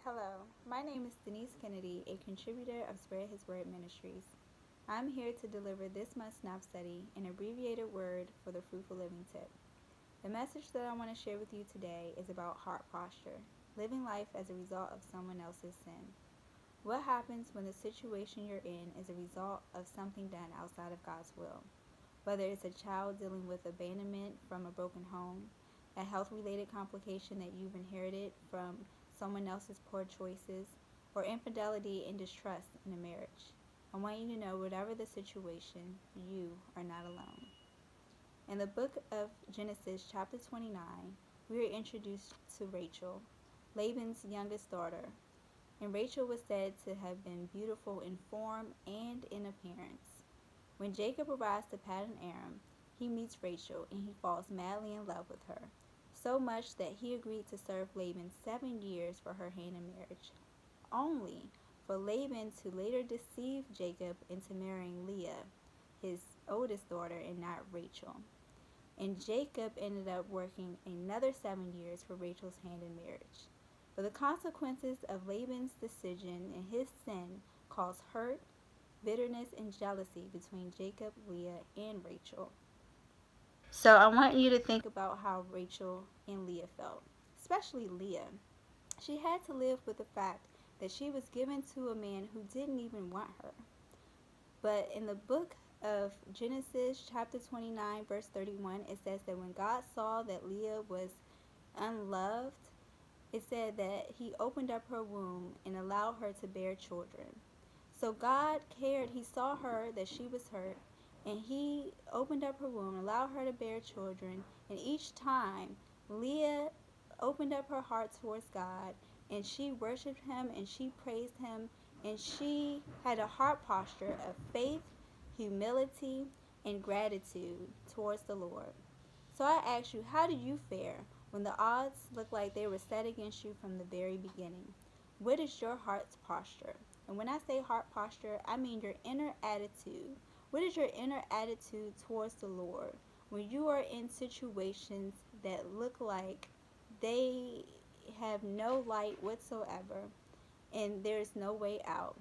Hello, my name is Denise Kennedy, a contributor of Spread His Word Ministries. I'm here to deliver this month's SNAP study, an abbreviated word for the Fruitful Living tip. The message that I want to share with you today is about heart posture, living life as a result of someone else's sin. What happens when the situation you're in is a result of something done outside of God's will? Whether it's a child dealing with abandonment from a broken home, a health-related complication that you've inherited from someone else's poor choices, or infidelity and distrust in a marriage. I want you to know, whatever the situation, you are not alone. In the book of Genesis, chapter 29, we are introduced to Rachel, Laban's youngest daughter. And Rachel was said to have been beautiful in form and in appearance. When Jacob arrives to Paddan Aram, he meets Rachel and he falls madly in love with her, so much that he agreed to serve Laban 7 years for her hand in marriage, only for Laban to later deceive Jacob into marrying Leah, his oldest daughter, and not Rachel. And Jacob ended up working another 7 years for Rachel's hand in marriage. But the consequences of Laban's decision and his sin caused hurt, bitterness, and jealousy between Jacob, Leah, and Rachel. So I want you to think about how Rachel and Leah felt, especially Leah. She had to live with the fact that she was given to a man who didn't even want her. But in the book of Genesis, chapter 29, verse 31, it says that when God saw that Leah was unloved, it said that he opened up her womb and allowed her to bear children. So God cared. He saw her, that she was hurt, and he opened up her womb, allowed her to bear children. And each time, Leah opened up her heart towards God, and she worshiped him, and she praised him, and she had a heart posture of faith, humility, and gratitude towards the Lord. So I ask you, how do you fare when the odds look like they were set against you from the very beginning? What is your heart's posture? And when I say heart posture, I mean your inner attitude. What is your inner attitude towards the Lord when you are in situations that look like they have no light whatsoever and there's no way out?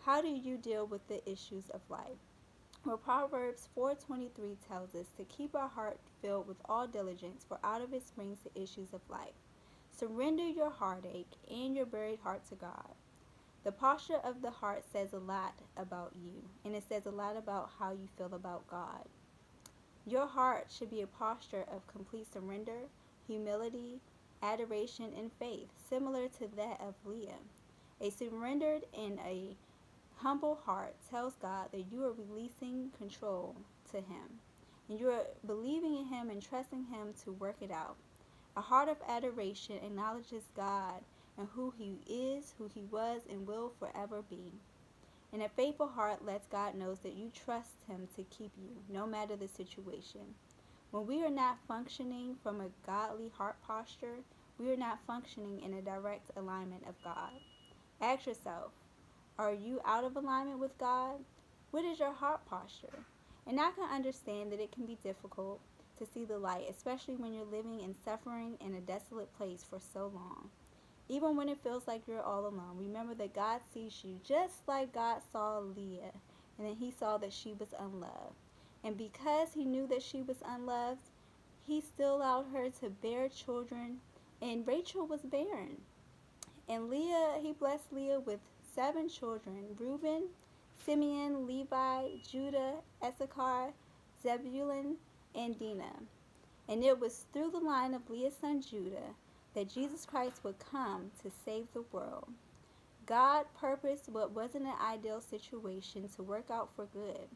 How do you deal with the issues of life? Well, Proverbs 4:23 tells us to keep our heart filled with all diligence, for out of it springs the issues of life. Surrender your heartache and your buried heart to God. The posture of the heart says a lot about you, and it says a lot about how you feel about God. Your heart should be a posture of complete surrender, humility, adoration, and faith, similar to that of Leah. A surrendered and a humble heart tells God that you are releasing control to Him, and you are believing in Him and trusting Him to work it out. A heart of adoration acknowledges God and who He is, who He was, and will forever be. And a faithful heart lets God know that you trust Him to keep you, no matter the situation. When we are not functioning from a godly heart posture, we are not functioning in a direct alignment of God. Ask yourself, are you out of alignment with God? What is your heart posture? And I can understand that it can be difficult to see the light, especially when you're living in suffering in a desolate place for so long. Even when it feels like you're all alone, remember that God sees you just like God saw Leah, and then He saw that she was unloved. And because He knew that she was unloved, He still allowed her to bear children, and Rachel was barren. And Leah, He blessed Leah with 7 children: Reuben, Simeon, Levi, Judah, Issachar, Zebulun, and Dinah. And it was through the line of Leah's son Judah that Jesus Christ would come to save the world. God purposed what wasn't an ideal situation to work out for good.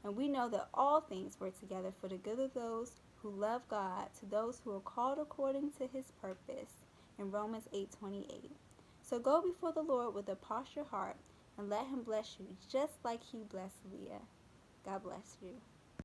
And we know that all things work together for the good of those who love God, to those who are called according to His purpose, in Romans 8:28. So go before the Lord with a postured heart and let Him bless you just like He blessed Leah. God bless you.